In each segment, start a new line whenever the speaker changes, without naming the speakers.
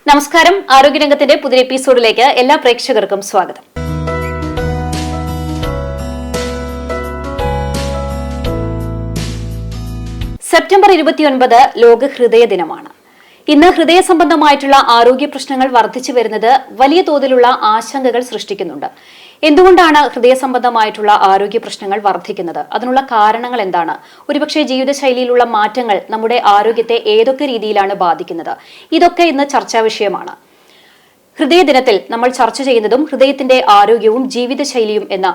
നമസ്കാരം. ആരോഗ്യരംഗത്തിന്റെ പുതിയ എപ്പിസോഡിലേക്ക് എല്ലാ പ്രേക്ഷകർക്കും സ്വാഗതം. സെപ്റ്റംബർ 29 ലോക ഹൃദയ ദിനമാണ്. ഇന്ന് ഹൃദയ സംബന്ധമായിട്ടുള്ള ആരോഗ്യ പ്രശ്നങ്ങൾ വർദ്ധിച്ചു വരുന്നത് വലിയ തോതിലുള്ള ആശങ്കകൾ സൃഷ്ടിക്കുന്നുണ്ട്. എന്തുകൊണ്ടാണ് ഹൃദയ സംബന്ധമായിട്ടുള്ള ആരോഗ്യ പ്രശ്നങ്ങൾ വർദ്ധിക്കുന്നത്? അതിനുള്ള കാരണങ്ങൾ എന്താണ്? ഒരുപക്ഷെ ജീവിതശൈലിയിലുള്ള മാറ്റങ്ങൾ നമ്മുടെ ആരോഗ്യത്തെ ഏതൊക്കെ രീതിയിലാണ് ബാധിക്കുന്നത്? ഇതൊക്കെ ഇന്ന് ചർച്ചാ വിഷയമാണ്. ഹൃദയ ദിനത്തിൽ നമ്മൾ ചർച്ച ചെയ്യുന്നതും ഹൃദയത്തിന്റെ ആരോഗ്യവും ജീവിതശൈലിയും എന്ന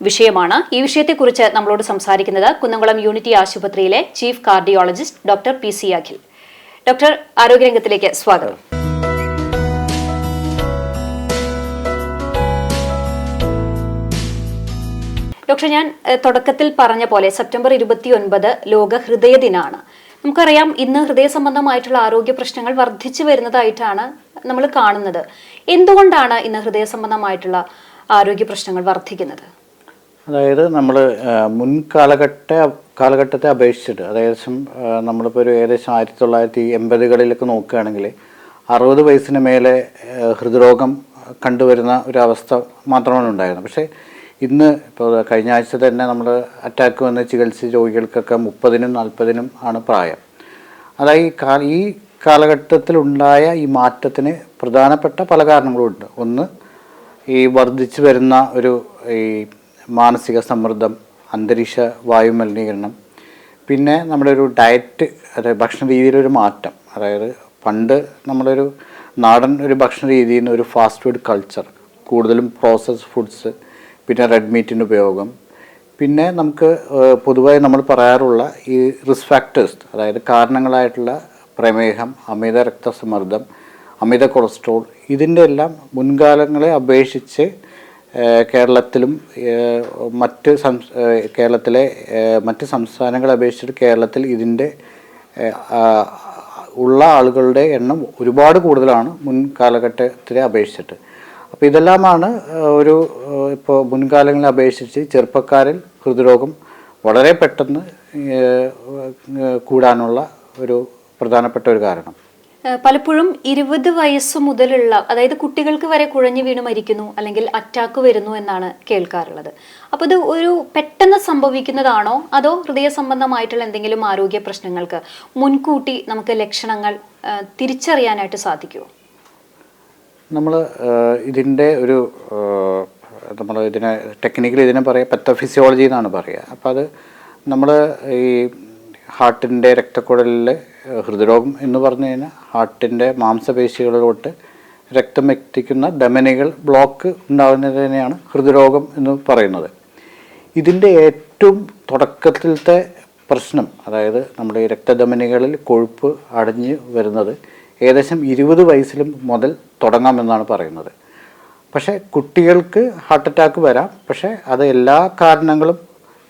വിഷയമാണ്. ഈ വിഷയത്തെക്കുറിച്ച് നമ്മളോട് സംസാരിക്കുന്നത് കുന്നംകുളം യൂണിറ്റി ആശുപത്രിയിലെ chief cardiologist doctor PC Akhil. Doctor, ആരോഗ്യരംഗത്തിലേക്ക് സ്വാഗതം. ഡോക്ടർ, ഞാൻ തുടക്കത്തിൽ പറഞ്ഞ പോലെ സെപ്റ്റംബർ 29 ലോക ഹൃദയ ദിനമാണ്. നമുക്കറിയാം, ഇന്ന് ഹൃദയ സംബന്ധമായിട്ടുള്ള ആരോഗ്യ പ്രശ്നങ്ങൾ വർദ്ധിച്ചു വരുന്നതായിട്ടാണ് നമ്മൾ കാണുന്നത്. എന്തുകൊണ്ടാണ് ഇന്ന് ഹൃദയ സംബന്ധമായിട്ടുള്ള ആരോഗ്യ പ്രശ്നങ്ങൾ വർദ്ധിക്കുന്നത്?
അതായത് നമ്മൾ കാലഘട്ടത്തെ അപേക്ഷിച്ചിട്ട് ഏകദേശം നമ്മളിപ്പോൾ ഏകദേശം 1980കളിലൊക്കെ നോക്കുകയാണെങ്കിൽ 60 വയസ്സിന് മേലെ ഹൃദ്രോഗം കണ്ടുവരുന്ന ഒരു അവസ്ഥ മാത്രമാണ് ഉണ്ടായിരുന്നത്. പക്ഷേ ഇന്ന് ഇപ്പോൾ കഴിഞ്ഞ ആഴ്ച തന്നെ നമ്മൾ അറ്റാക്ക് വന്ന് ചികിത്സിച്ച രോഗികൾക്കൊക്കെ 30നും 40നും ആണ് പ്രായം. അതായത് ഈ കാലഘട്ടത്തിലുണ്ടായ ഈ മാറ്റത്തിന് പ്രധാനപ്പെട്ട പല കാരണങ്ങളുമുണ്ട്. ഒന്ന്, ഈ വർദ്ധിച്ചു വരുന്ന ഈ മാനസിക സമ്മർദ്ദം, അന്തരീക്ഷ വായു മലിനീകരണം, പിന്നെ നമ്മുടെ ഡയറ്റ്, അതായത് ഭക്ഷണ രീതിയിലൊരു മാറ്റം. അതായത് പണ്ട് നമ്മളൊരു നാടൻ ഭക്ഷണ രീതിയിൽ നിന്ന് ഫാസ്റ്റ് ഫുഡ് കൾച്ചർ, കൂടുതലും പ്രോസസ്ഡ് ഫുഡ്സ്, പിന്നെ റെഡ് മീറ്റിൻ്റെ ഉപയോഗം, പിന്നെ നമുക്ക് പൊതുവായി നമ്മൾ പറയാറുള്ള ഈ റിസ്ക് ഫാക്ടേഴ്സ്, അതായത് കാരണങ്ങളായിട്ടുള്ള പ്രമേഹം, അമിത രക്തസമ്മർദ്ദം, അമിത കൊളസ്ട്രോൾ, ഇതിൻ്റെ എല്ലാം മുൻകാലങ്ങളെ അപേക്ഷിച്ച് കേരളത്തിലെ മറ്റ് സംസ്ഥാനങ്ങളെ അപേക്ഷിച്ചിട്ട് കേരളത്തിൽ ഇതിൻ്റെ ഉള്ള ആളുകളുടെ എണ്ണം ഒരുപാട് കൂടുതലാണ് മുൻ കാലഘട്ടത്തിലെ അപേക്ഷിച്ചിട്ട്. അപ്പോൾ ഇതെല്ലാമാണ് ഇപ്പോൾ മുൻകാലങ്ങളെ അപേക്ഷിച്ച് ചെറുപ്പക്കാരിൽ ഹൃദ്രോഗം വളരെ പെട്ടെന്ന് കൂടാനുള്ള ഒരു പ്രധാനപ്പെട്ട ഒരു കാരണം.
പലപ്പോഴും 20 വയസ്സ് മുതലുള്ള, അതായത് കുട്ടികൾക്ക് വരെ കുഴഞ്ഞു വീണ് മരിക്കുന്നു അല്ലെങ്കിൽ അറ്റാക്ക് വരുന്നു എന്നാണ് കേൾക്കാറുള്ളത്. അപ്പോൾ ഇത് പെട്ടെന്ന് സംഭവിക്കുന്നതാണോ, അതോ ഹൃദയ സംബന്ധമായിട്ടുള്ള എന്തെങ്കിലും ആരോഗ്യ പ്രശ്നങ്ങൾക്ക് മുൻകൂട്ടി നമുക്ക് ലക്ഷണങ്ങൾ തിരിച്ചറിയാനായിട്ട് സാധിക്കുമോ?
നമ്മൾ ഇതിൻ്റെ ടെക്നിക്കലി ഇതിനെ പറയുക പത്തോഫിസിയോളജി എന്നാണ് പറയുക. അപ്പോൾ അത് നമ്മൾ ഈ ഹാർട്ടിൻ്റെ രക്തക്കുഴലിൽ ഹൃദ്രോഗം എന്ന് പറഞ്ഞു കഴിഞ്ഞാൽ ഹാർട്ടിൻ്റെ മാംസപേശികളിലോട്ട് രക്തം എത്തിക്കുന്ന ധമനികൾ ബ്ലോക്ക് ഉണ്ടാകുന്നതിനെയാണ് ഹൃദ്രോഗം എന്ന് പറയുന്നത്. ഇതിൻ്റെ ഏറ്റവും തുടക്കത്തിലത്തെ പ്രശ്നം, അതായത് നമ്മുടെ ഈ രക്തധമനികളിൽ കൊഴുപ്പ് അടഞ്ഞ് വരുന്നത് ഏകദേശം 20 വയസ്സിലും മുതൽ തുടങ്ങാമെന്നാണ് പറയുന്നത്. പക്ഷേ കുട്ടികൾക്ക് ഹാർട്ട് അറ്റാക്ക് വരാം. പക്ഷേ അത് എല്ലാ കാരണങ്ങളും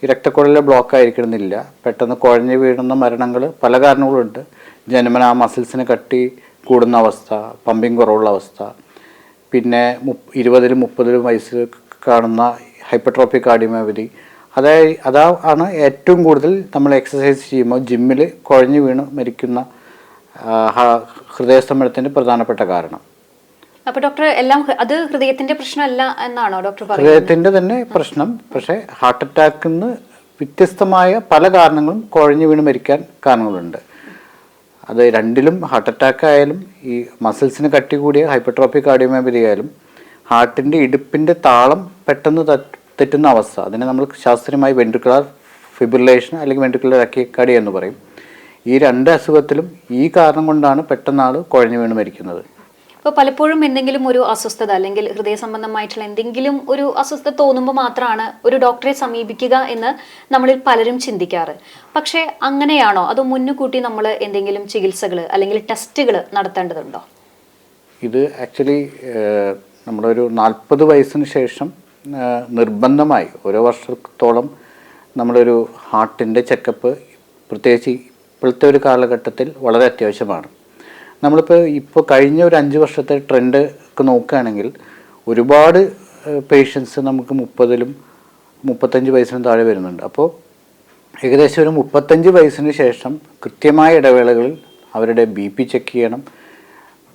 ഈ രക്തക്കുഴലിലെ ബ്ലോക്ക് ആയിരിക്കണമെന്നില്ല. പെട്ടെന്ന് കുഴഞ്ഞു വീഴുന്ന മരണങ്ങൾ പല കാരണങ്ങളുണ്ട്. ജന്മനാ മസിൽസിന് കട്ടി കൂടുന്ന അവസ്ഥ, പമ്പിങ് കുറവുള്ള അവസ്ഥ, പിന്നെ 20ലും 30ലും വയസ്സിൽ കാണുന്ന ഹൈപ്പർട്രോഫിക് കാർഡിയോമയോപ്പതി. അതാണ് ഏറ്റവും കൂടുതൽ നമ്മൾ എക്സസൈസ് ചെയ്യുമ്പോൾ ജിമ്മിൽ കുഴഞ്ഞു വീണ് മരിക്കുന്ന ഹൃദയസ്തംഭനത്തിൻ്റെ പ്രധാനപ്പെട്ട കാരണം.
അപ്പോൾ ഡോക്ടർ, എല്ലാം അത് ഹൃദയത്തിന്റെ പ്രശ്നമല്ല എന്നാണോ ഡോക്ടർ പറയുന്നത്?
ഹൃദയത്തിന്റെ തന്നെ പ്രശ്നം. പക്ഷേ ഹാർട്ട് അറ്റാക്കിന് വ്യത്യസ്തമായ പല കാരണങ്ങളും കുഴഞ്ഞു വീണ് മരിക്കാൻ കാരണങ്ങളുണ്ട്. അത് രണ്ടിലും, ഹാർട്ട് അറ്റാക്ക് ആയാലും ഈ മസിൽസിന് കട്ടി കൂടിയ ഹൈപ്പർട്രോഫിക് കാർഡിയോമയോപ്പതി ആയാലും ഹാർട്ടിൻ്റെ ഇടുപ്പിൻ്റെ താളം പെട്ടെന്ന് തെറ്റുന്ന അവസ്ഥ, അതിനെ നമ്മൾ ശാസ്ത്രീയമായി വെൻട്രിക്കുലർ ഫിബ്രിലേഷൻ അല്ലെങ്കിൽ വെൻട്രിക്കുലർ ടക്കിക്കാർഡിയ എന്ന് പറയും. ഈ രണ്ട് അസുഖത്തിലും ഈ കാരണം കൊണ്ടാണ് പെട്ടെന്ന് ആൾ കുഴഞ്ഞു വീണ് മരിക്കുന്നത്.
ഇപ്പോൾ പലപ്പോഴും എന്തെങ്കിലും ഒരു അസ്വസ്ഥത അല്ലെങ്കിൽ ഹൃദയ സംബന്ധമായിട്ടുള്ള എന്തെങ്കിലും ഒരു അസ്വസ്ഥത തോന്നുമ്പോൾ മാത്രമാണ് ഒരു ഡോക്ടറെ സമീപിക്കുക എന്ന് നമ്മളിൽ പലരും ചിന്തിക്കാറ്. പക്ഷേ അങ്ങനെയാണോ, അതോ മുൻകൂട്ടി നമ്മൾ എന്തെങ്കിലും ചികിത്സകൾ അല്ലെങ്കിൽ ടെസ്റ്റുകൾ നടത്തേണ്ടതുണ്ടോ?
ഇത് ആക്ച്വലി നമ്മളൊരു 40 വയസ്സിന് ശേഷം നിർബന്ധമായി ഓരോ വർഷത്തോളം നമ്മളൊരു ഹാർട്ടിൻ്റെ ചെക്കപ്പ് പ്രത്യേകിച്ച് ഇപ്പോഴത്തെ ഒരു കാലഘട്ടത്തിൽ വളരെ അത്യാവശ്യമാണ്. ഇപ്പോൾ കഴിഞ്ഞ ഒരു 5 വർഷത്തെ ട്രെൻഡ് ഒക്കെ നോക്കുകയാണെങ്കിൽ ഒരുപാട് പേഷ്യൻസ് നമുക്ക് 30ലും 35 വയസ്സിനും താഴെ വരുന്നുണ്ട്. അപ്പോൾ ഏകദേശം ഒരു 35 വയസ്സിന് ശേഷം കൃത്യമായ ഇടവേളകളിൽ അവരുടെ BP ചെക്ക് ചെയ്യണം,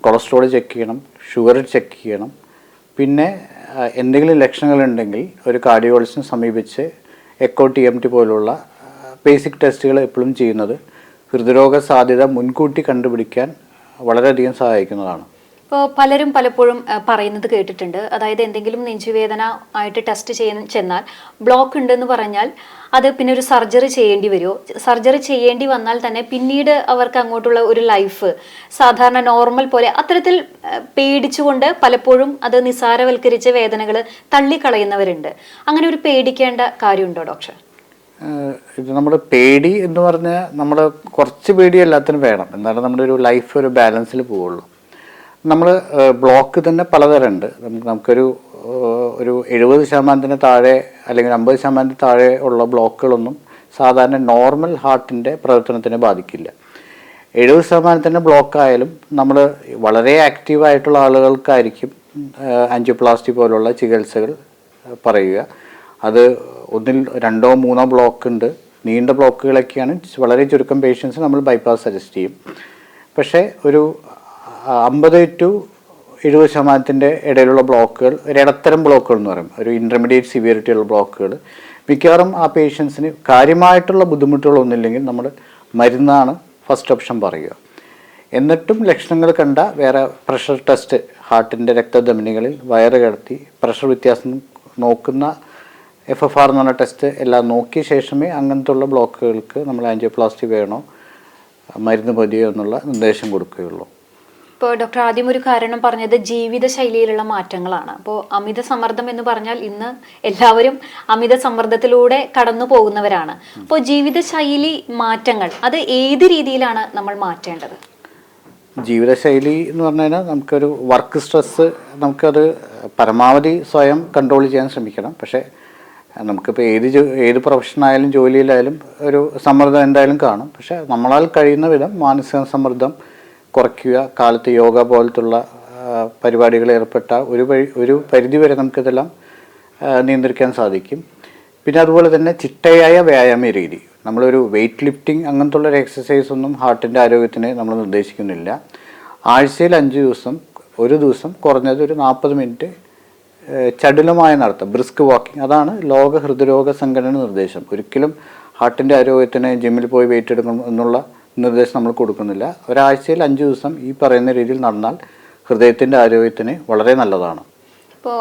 കൊളസ്ട്രോൾ ചെക്ക് ചെയ്യണം, ഷുഗർ ചെക്ക് ചെയ്യണം. പിന്നെ എന്തെങ്കിലും ലക്ഷണങ്ങളുണ്ടെങ്കിൽ ഒരു കാർഡിയോളജിസ്റ്റിനെ സമീപിച്ച് എക്കോ TMT പോലുള്ള ബേസിക് ടെസ്റ്റുകൾ എപ്പോഴും ചെയ്യുന്നത് ഹൃദ്രോഗ സാധ്യത മുൻകൂട്ടി കണ്ടുപിടിക്കാൻ വളരെയധികം സഹായിക്കുന്നതാണ്.
ഇപ്പോൾ പലരും പലപ്പോഴും പറയുന്നത് കേട്ടിട്ടുണ്ട്, അതായത് എന്തെങ്കിലും നെഞ്ചുവേദന ആയിട്ട് ടെസ്റ്റ് ചെന്നാൽ ബ്ലോക്ക് ഉണ്ടെന്ന് പറഞ്ഞാൽ അത് പിന്നെ ഒരു സർജറി ചെയ്യേണ്ടി വരുമോ, സർജറി ചെയ്യേണ്ടി വന്നാൽ തന്നെ പിന്നീട് അവർക്ക് അങ്ങോട്ടുള്ള ഒരു ലൈഫ് സാധാരണ നോർമൽ പോലെ അത്തരത്തിൽ പേടിച്ചുകൊണ്ട് പലപ്പോഴും അത് നിസ്സാരവൽക്കരിച്ച വേദനകൾ തള്ളിക്കളയുന്നവരുണ്ട്. അങ്ങനെ ഒരു പേടിക്കേണ്ട കാര്യമുണ്ടോ ഡോക്ടർ?
ഇത് നമ്മൾ പേടി എന്ന് പറഞ്ഞാൽ നമ്മൾ കുറച്ച് പേടി എല്ലാത്തിനും വേണം, എന്നാലും നമ്മുടെ ഒരു ലൈഫ് ഒരു ബാലൻസിൽ പോവുള്ളൂ. നമ്മൾ ബ്ലോക്ക് തന്നെ പലതരമുണ്ട്. നമുക്കൊരു 70% താഴെ അല്ലെങ്കിൽ 50% താഴെ ഉള്ള ബ്ലോക്കുകളൊന്നും സാധാരണ നോർമൽ ഹാർട്ടിൻ്റെ പ്രവർത്തനത്തിനെ ബാധിക്കില്ല. 70% ബ്ലോക്ക് ആയാലും നമ്മൾ വളരെ ആക്റ്റീവായിട്ടുള്ള ആളുകൾക്കായിരിക്കും ആൻജിയോപ്ലാസ്റ്റി പോലുള്ള ചികിത്സകൾ പറയുക. അത് ഒന്നിൽ 2-3 ബ്ലോക്ക് ഉണ്ട്, നീണ്ട ബ്ലോക്കുകളൊക്കെയാണ് വളരെ ചുരുക്കം പേഷ്യൻസ് നമ്മൾ ബൈപ്പാസ് സജസ്റ്റ് ചെയ്യും. പക്ഷേ ഒരു 50-70% ഇടയിലുള്ള ബ്ലോക്കുകൾ ഒരു ഇടത്തരം ബ്ലോക്കുകൾ എന്ന് പറയും, ഒരു ഇൻ്റർമീഡിയറ്റ് സിവിയറിറ്റി ഉള്ള ബ്ലോക്കുകൾ മിക്കവാറും ആ പേഷ്യൻസിന് കാര്യമായിട്ടുള്ള ബുദ്ധിമുട്ടുകളൊന്നുമില്ലെങ്കിൽ നമ്മൾ മരുന്നാണ് ഫസ്റ്റ് ഓപ്ഷൻ പറയുക. എന്നിട്ടും ലക്ഷണങ്ങൾ കണ്ട വേറെ പ്രഷർ ടെസ്റ്റ്, ഹാർട്ടിൻ്റെ രക്തധമനികളിൽ വയറ് കിടത്തി പ്രഷർ വ്യത്യാസം നോക്കുന്ന FFR എന്ന് പറഞ്ഞ ടെസ്റ്റ് എല്ലാം നോക്കിയ ശേഷമേ അങ്ങനത്തെ ഉള്ള ബ്ലോക്കുകൾക്ക് നമ്മൾ ആൻജിയോപ്ലാസ്റ്റി വേണോ മരുന്ന് മതിയോ എന്നുള്ള നിർദ്ദേശം കൊടുക്കുകയുള്ളൂ.
ഇപ്പോൾ ഡോക്ടർ ആദ്യം ഒരു കാരണം പറഞ്ഞത് ജീവിതശൈലിയിലുള്ള മാറ്റങ്ങളാണ്. അപ്പോൾ അമിത സമ്മർദ്ദം എന്ന് പറഞ്ഞാൽ ഇന്ന് എല്ലാവരും അമിത സമ്മർദ്ദത്തിലൂടെ കടന്നു പോകുന്നവരാണ്. അപ്പോൾ ജീവിതശൈലി മാറ്റങ്ങൾ അത് ഏത് രീതിയിലാണ് നമ്മൾ മാറ്റേണ്ടത്?
ജീവിതശൈലി എന്ന് പറഞ്ഞു കഴിഞ്ഞാൽ നമുക്കൊരു വർക്ക് സ്ട്രെസ്സ് നമുക്കത് പരമാവധി സ്വയം കൺട്രോൾ ചെയ്യാൻ ശ്രമിക്കണം. പക്ഷേ നമുക്കിപ്പോൾ ഏത് പ്രൊഫഷനായാലും ജോലിയിലായാലും ഒരു സമ്മർദ്ദം എന്തായാലും കാണും. പക്ഷേ നമ്മളാൽ കഴിയുന്ന വിധം മാനസിക സമ്മർദ്ദം കുറയ്ക്കുക, കാലത്ത് യോഗ പോലത്തുള്ള പരിപാടികളിൽ ഏർപ്പെട്ട ഒരു പരിധി വരെ നമുക്കിതെല്ലാം നിയന്ത്രിക്കാൻ സാധിക്കും. പിന്നെ അതുപോലെ തന്നെ ചിട്ടയായ വ്യായാമ രീതി, നമ്മളൊരു വെയ്റ്റ് ലിഫ്റ്റിംഗ് അങ്ങനത്തെ ഉള്ളൊരു എക്സസൈസ് ഒന്നും ഹാർട്ടിൻ്റെ ആരോഗ്യത്തിന് നമ്മൾ നിർദ്ദേശിക്കുന്നില്ല. ആഴ്ചയിൽ 5 ദിവസം ഒരു ദിവസം കുറഞ്ഞത് ഒരു 40 മിനിറ്റ് ചടുലമായ നടത്തം, ബ്രിസ്ക് വാക്കിംഗ്, അതാണ് ലോക ഹൃദ്രോഗ സംഘടന നിർദ്ദേശം. ഒരിക്കലും ഹാർട്ടിൻ്റെ ആരോഗ്യത്തിന് ജിമ്മിൽ പോയി വെയിറ്റ് എടുക്കണം എന്നുള്ള നിർദ്ദേശം നമ്മൾ കൊടുക്കുന്നില്ല. ഒരാഴ്ചയിൽ 5 ദിവസം ഈ പറയുന്ന രീതിയിൽ നടന്നാൽ ഹൃദയത്തിൻ്റെ ആരോഗ്യത്തിന് വളരെ നല്ലതാണ്.
ഇപ്പോൾ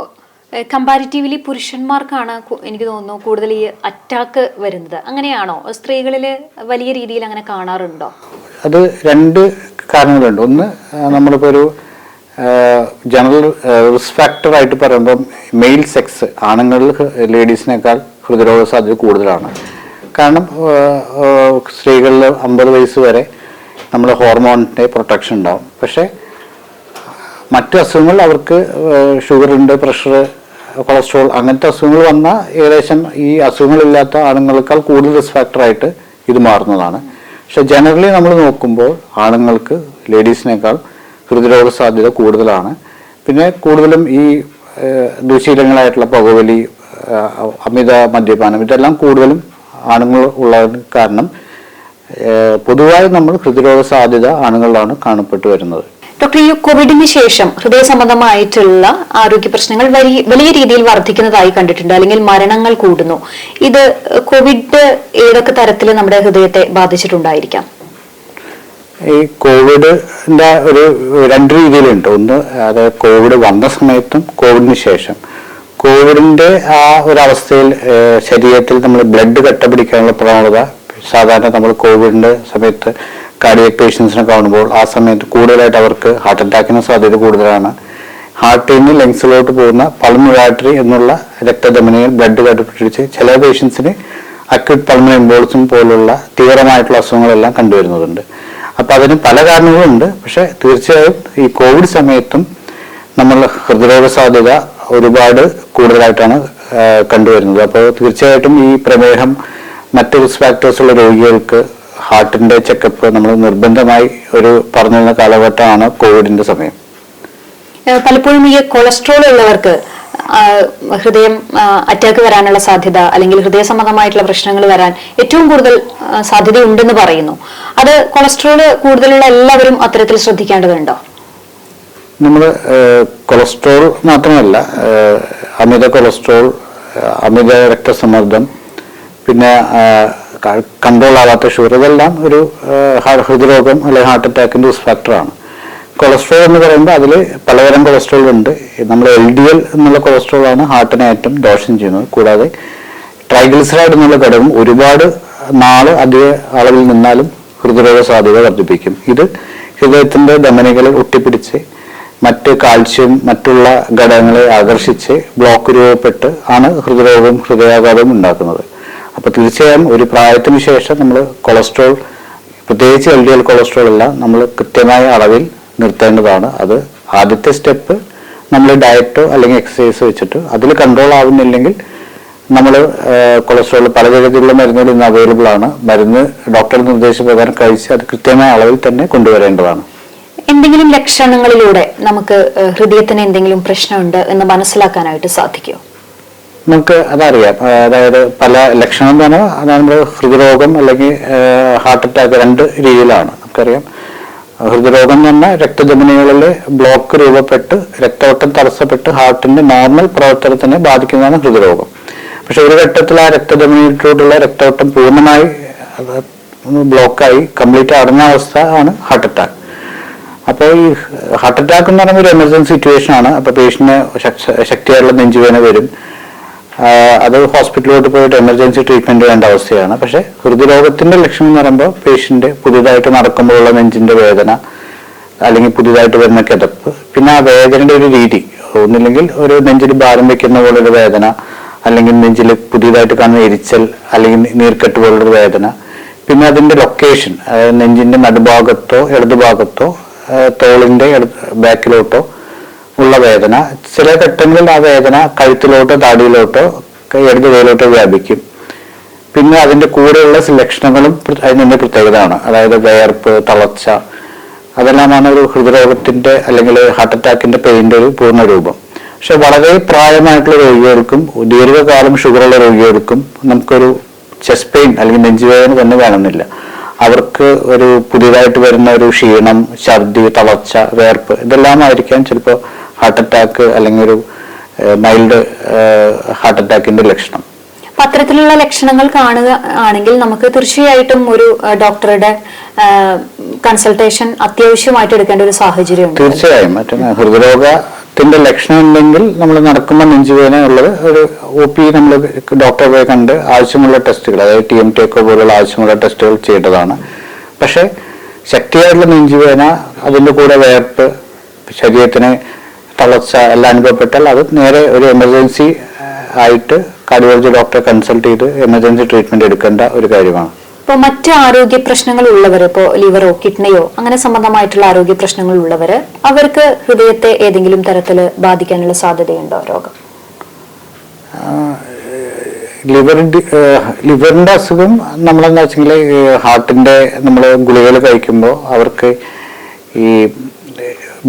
കമ്പാരിറ്റീവ്ലി പുരുഷന്മാർക്കാണ് എനിക്ക് തോന്നുന്നു കൂടുതൽ ഈ അറ്റാക്ക് വരുന്നത്, അങ്ങനെയാണോ? സ്ത്രീകളിൽ വലിയ രീതിയിൽ അങ്ങനെ കാണാറുണ്ടോ?
അത് 2 കാരണങ്ങളുണ്ട്. ഒന്ന്, നമ്മളിപ്പോൾ ഒരു ജനറൽ റിസ്ക് ഫാക്ടറായിട്ട് പറയുമ്പം മെയിൽ സെക്സ് ആണുങ്ങളിൽ ലേഡീസിനേക്കാൾ ഹൃദ്രോഗ സാധ്യത കൂടുതലാണ്. കാരണം സ്ത്രീകളിൽ 50 വയസ്സ് വരെ നമ്മൾ ഹോർമോണിൻ്റെ പ്രൊട്ടക്ഷൻ ഉണ്ടാവും. പക്ഷേ മറ്റു അസുഖങ്ങൾ അവർക്ക് ഷുഗറുണ്ട്, പ്രഷർ, കൊളസ്ട്രോൾ അങ്ങനത്തെ അസുഖങ്ങൾ വന്നാൽ ഏകദേശം ഈ അസുഖങ്ങളില്ലാത്ത ആണുങ്ങളെക്കാൾ കൂടുതൽ റിസ്ക് ഫാക്ടറായിട്ട് ഇത് മാറുന്നതാണ്. പക്ഷെ ജനറലി നമ്മൾ നോക്കുമ്പോൾ ആണുങ്ങൾക്ക് ലേഡീസിനേക്കാൾ ഹൃദ്രോഗ സാധ്യത കൂടുതലാണ്. പിന്നെ കൂടുതലും ഈ ദുശീലങ്ങളായിട്ടുള്ള പുകവലി, അമിത മദ്യപാനം, ഇതെല്ലാം കൂടുതലും ആണുങ്ങൾ ഉള്ള കാരണം പൊതുവായി നമ്മൾ ഹൃദ്രോഗ സാധ്യത ആണുങ്ങളിലാണ് കാണപ്പെട്ടു വരുന്നത്.
ഡോക്ടർ, ഈ കോവിഡിന് ശേഷം ഹൃദയ സംബന്ധമായിട്ടുള്ള ആരോഗ്യ പ്രശ്നങ്ങൾ വലിയ രീതിയിൽ വർദ്ധിക്കുന്നതായി കണ്ടിട്ടുണ്ട്, അല്ലെങ്കിൽ മരണങ്ങൾ കൂടുന്നു. ഇത് കോവിഡ് ഏതൊക്കെ തരത്തിൽ നമ്മുടെ ഹൃദയത്തെ ബാധിച്ചിട്ടുണ്ടായിരിക്കാം?
ഈ കോവിഡിൻ്റെ ഒരു 2 രീതിയിലുണ്ട്. ഒന്ന്, അത് കോവിഡ് വന്ന സമയത്തും കോവിഡിന് ശേഷം. കോവിഡിൻ്റെ ആ ഒരവസ്ഥയിൽ ശരീരത്തിൽ നമ്മൾ ബ്ലഡ് കട്ടപിടിക്കാനുള്ള പ്രവണത സാധാരണ നമ്മൾ കോവിഡിൻ്റെ സമയത്ത് കാർഡിയക് പേഷ്യൻസിനെ കാണുമ്പോൾ ആ സമയത്ത് കൂടുതലായിട്ട് അവർക്ക് ഹാർട്ട് അറ്റാക്കിന് സാധ്യത കൂടുതലാണ്. ഹാർട്ടിൽ നിന്ന് ലങ്സിലോട്ട് പോകുന്ന പൾമണറി ആർട്ടറി എന്നുള്ള രക്തധമനിയിൽ ബ്ലഡ് കട്ടപിടിച്ച് ചില പേഷ്യൻസിന് അക്യൂട്ട് പൾമണറി എംബോളിസം പോലുള്ള തീവ്രമായിട്ടുള്ള അസുഖങ്ങളെല്ലാം കണ്ടുവരുന്നതുണ്ട്. അപ്പം അതിന് പല കാരണങ്ങളുണ്ട്. പക്ഷെ തീർച്ചയായും ഈ കോവിഡ് സമയത്തും നമ്മൾ ഹൃദ്രോഗ സാധ്യത ഒരുപാട് കൂടുതലായിട്ടാണ് കണ്ടുവരുന്നത്. അപ്പോൾ തീർച്ചയായിട്ടും ഈ പ്രമേഹം, മറ്റ് റിസ്ക് ഫാക്ടേഴ്സ് ഉള്ള രോഗികൾക്ക് ഹാർട്ടിൻ്റെ ചെക്കപ്പ് നമ്മൾ നിർബന്ധമായി ഒരു പറഞ്ഞിരുന്ന കാലഘട്ടമാണ് കോവിഡിൻ്റെ സമയം.
പലപ്പോഴും ഈ കൊളസ്ട്രോൾ ഉള്ളവർക്ക് ഹൃദയം അറ്റാക്ക് വരാനുള്ള സാധ്യത, അല്ലെങ്കിൽ ഹൃദയ സംബന്ധമായിട്ടുള്ള പ്രശ്നങ്ങൾ വരാൻ ഏറ്റവും കൂടുതൽ സാധ്യതയുണ്ടെന്ന് പറയുന്നു. അത് കൊളസ്ട്രോൾ കൂടുതലുള്ള എല്ലാവരും അത്തരത്തിൽ ശ്രദ്ധിക്കേണ്ടതുണ്ടോ?
നമ്മൾ കൊളസ്ട്രോൾ മാത്രമല്ല, അമിത കൊളസ്ട്രോൾ, അമിത രക്തസമ്മർദ്ദം, പിന്നെ കൺട്രോൾ ആവാത്ത ഷുഗർ, ഇതെല്ലാം ഒരു ഹൃദ്രോഗം അല്ലെങ്കിൽ ഹാർട്ട് അറ്റാക്കിൻ്റെ റിസ്ക് ഫാക്ടറാണ്. കൊളസ്ട്രോൾ എന്ന് പറയുമ്പോൾ അതിൽ പലതരം കൊളസ്ട്രോൾ ഉണ്ട്. നമ്മൾ LDL എന്നുള്ള കൊളസ്ട്രോളാണ് ഹാർട്ടിനെ ഏറ്റവും ദോഷം ചെയ്യുന്നത്. കൂടാതെ ട്രൈഗ്ലിസറൈഡ് എന്നുള്ള ഘടകം ഒരുപാട് നാൾ അധിക അളവിൽ നിന്നാലും ഹൃദ്രോഗ സാധ്യത വർദ്ധിപ്പിക്കും. ഇത് ഹൃദയത്തിൻ്റെ ധമനികളിൽ ഒട്ടിപ്പിടിച്ച് മറ്റ് കാൽസ്യം മറ്റുള്ള ഘടകങ്ങളെ ആകർഷിച്ച് ബ്ലോക്ക് രൂപപ്പെട്ട് ആണ് ഹൃദ്രോഗവും ഹൃദയാഘാതവും ഉണ്ടാക്കുന്നത്. അപ്പോൾ തീർച്ചയായും ഒരു പ്രായത്തിന് ശേഷം നമ്മൾ കൊളസ്ട്രോൾ, പ്രത്യേകിച്ച് LDL കൊളസ്ട്രോൾ എല്ലാം നമ്മൾ കൃത്യമായ അളവിൽ നിർത്തേണ്ടതാണ്. അത് ആദ്യത്തെ സ്റ്റെപ്പ് നമ്മൾ ഡയറ്റോ അല്ലെങ്കിൽ എക്സസൈസ് വെച്ചിട്ട് അതിൽ കൺട്രോൾ ആവുന്നില്ലെങ്കിൽ നമ്മൾ കൊളസ്ട്രോൾ പലതരത്തിലുള്ള മരുന്നുകൾ ഇന്ന് അവൈലബിൾ ആണ്. മരുന്ന് ഡോക്ടറുടെ നിർദ്ദേശപ്രകാരം കഴിച്ച് അത് കൃത്യമായ അളവിൽ തന്നെ കൊണ്ടുവരേണ്ടതാണ്.
എന്തെങ്കിലും ലക്ഷണങ്ങളിലൂടെ നമുക്ക് ഹൃദയത്തിന് എന്തെങ്കിലും പ്രശ്നമുണ്ട് എന്ന് മനസ്സിലാക്കാനായിട്ട് സാധിക്കുമോ?
നമുക്ക് അതറിയാം. അതായത് പല ലക്ഷണം എന്ന് പറഞ്ഞാൽ അതാണ് നമ്മൾ ഹൃദ്രോഗം അല്ലെങ്കിൽ ഹാർട്ട് അറ്റാക്ക് രണ്ട് രീതിയിലാണ്. നമുക്കറിയാം, ഹൃദ്രോഗം എന്ന് പറഞ്ഞാൽ രക്തധമനികളിൽ ബ്ലോക്ക് രൂപപ്പെട്ട് രക്തോട്ടം തടസ്സപ്പെട്ട് ഹാർട്ടിന്റെ നോർമൽ പ്രവർത്തനത്തിനെ ബാധിക്കുന്നതാണ് ഹൃദ്രോഗം. പക്ഷെ ഒരു ഘട്ടത്തിൽ ആ രക്തധമനിയിലൂടെയുള്ള രക്തോട്ടം പൂർണ്ണമായി ബ്ലോക്കായി കംപ്ലീറ്റ് അടഞ്ഞ അവസ്ഥ ആണ് ഹാർട്ട് അറ്റാക്ക്. അപ്പോൾ ഈ ഹാർട്ട് അറ്റാക്ക് എന്ന് പറയുമ്പോൾ ഒരു എമർജൻസി സിറ്റുവേഷൻ ആണ്. അപ്പോൾ പേഷ്യന്റിന് ശക്തിയായുള്ള നെഞ്ചുവേദന വരും. അത് ഹോസ്പിറ്റലിലോട്ട് പോയിട്ട് എമർജൻസി ട്രീറ്റ്മെന്റ് വേണ്ട അവസ്ഥയാണ്. പക്ഷെ ഹൃദ്രോഗത്തിന്റെ ലക്ഷണം എന്ന് പറയുമ്പോൾ പേഷ്യന്റ് പുതിയതായിട്ട് നടക്കുമ്പോഴുള്ള നെഞ്ചിന്റെ വേദന, അല്ലെങ്കിൽ പുതിയതായിട്ട് വരുന്ന കിതപ്പ്, പിന്നെ ആ വേദനയുടെ ഒരു രീതി, ഒന്നില്ലെങ്കിൽ ഒരു നെഞ്ചിൽ ഭാരം വെക്കുന്ന പോലൊരു വേദന, അല്ലെങ്കിൽ നെഞ്ചിൽ പുതിയതായിട്ട് കാണുന്ന എരിച്ചൽ, അല്ലെങ്കിൽ നീർക്കെട്ട് പോലുള്ളൊരു വേദന, പിന്നെ അതിന്റെ ലൊക്കേഷൻ, അതായത് നെഞ്ചിന്റെ നടുഭാഗത്തോ ഇടതുഭാഗത്തോ തോളിന്റെ ബാക്കിലോട്ടോ ഉള്ള വേദന. ചില ഘട്ടങ്ങളിൽ ആ വേദന കഴുത്തിലോട്ടോ താടിയിലോട്ടോ ഇടത് കൈയിലോട്ടോ വ്യാപിക്കും. പിന്നെ അതിന്റെ കൂടെയുള്ള ലക്ഷണങ്ങളും അതിന്റെ പ്രത്യേകതയാണ്. അതായത് വിയർപ്പ്, തളർച്ച, അതെല്ലാമാണ് ഒരു ഹൃദ്രോഗത്തിന്റെ അല്ലെങ്കിൽ ഹാർട്ട് അറ്റാക്കിന്റെ പെയിന്റെ ഒരു പൂർണ്ണ രൂപം. പക്ഷെ വളരെ പ്രായമായിട്ടുള്ള രോഗികൾക്കും ദീർഘകാലം ഷുഗറുള്ള രോഗികൾക്കും നമുക്കൊരു ചെസ്റ്റ് പെയിൻ അല്ലെങ്കിൽ നെഞ്ചുവേദന തന്നെ വേണമെന്നില്ല. അവർക്ക് ഒരു പുതിയതായിട്ട് വരുന്ന ഒരു ക്ഷീണം, ഛർദി, തളർച്ച, വേർപ്പ്, ഇതെല്ലാം ആയിരിക്കാം ചിലപ്പോൾ ഹാർട്ട് അറ്റാക്ക് അല്ലെങ്കിൽ ഒരു മൈൽഡ് ഹാർട്ട് അറ്റാക്കിന്റെ ലക്ഷണം.
അത്തരത്തിലുള്ള ലക്ഷണങ്ങൾ കാണുക ആണെങ്കിൽ നമുക്ക് തീർച്ചയായിട്ടും ഒരു ഡോക്ടറുടെ കൺസൾട്ടേഷൻ അത്യാവശ്യമായിട്ട് എടുക്കേണ്ട ഒരു സാഹചര്യമുണ്ട്.
തീർച്ചയായും. മറ്റേ ഹൃദ്രോഗത്തിന്റെ ലക്ഷണം ഉണ്ടെങ്കിൽ നമ്മൾ നടക്കുമ്പോൾ നെഞ്ചുവേദന ഉള്ളത് ഒരു OP നമ്മൾ ഡോക്ടറെ പോയി കണ്ട് ആവശ്യമുള്ള ടെസ്റ്റുകൾ, അതായത് TMT ഒക്കെ പോലുള്ള ആവശ്യമുള്ള ടെസ്റ്റുകൾ ചെയ്യേണ്ടതാണ്. പക്ഷെ ശക്തിയായിട്ടുള്ള നെഞ്ചുവേദന, അതിൻ്റെ കൂടെ വേർപ്പ്, ശരീരത്തിന് തളർച്ച എല്ലാം അനുഭവപ്പെട്ടാൽ അത് നേരെ ഒരു എമർജൻസി ആയിട്ട് കാർഡിയോളജി ഡോക്ടറെ കൺസൾട്ട് ചെയ്ത് എമർജൻസി ട്രീറ്റ്മെന്റ് എടുക്കേണ്ട ഒരു കാര്യമാണ്.
ഇപ്പോൾ മറ്റ് ആരോഗ്യ പ്രശ്നങ്ങൾ ഉള്ളവർ, ഇപ്പോൾ ലിവറോ കിഡ്നിയോ അങ്ങനെ സംബന്ധമായിട്ടുള്ള ആരോഗ്യ പ്രശ്നങ്ങൾ ഉള്ളവർ, അവർക്ക് ഹൃദയത്തെ ഏതെങ്കിലും തരത്തിൽ ബാധിക്കാനുള്ള സാധ്യതയുണ്ടോ രോഗം?
ലിവറിന്റെ അസുഖം നമ്മളെന്താ വെച്ചെങ്കിൽ ഹാർട്ടിന്റെ നമ്മൾ ഗുളികകൾ കഴിക്കുമ്പോൾ അവർക്ക് ഈ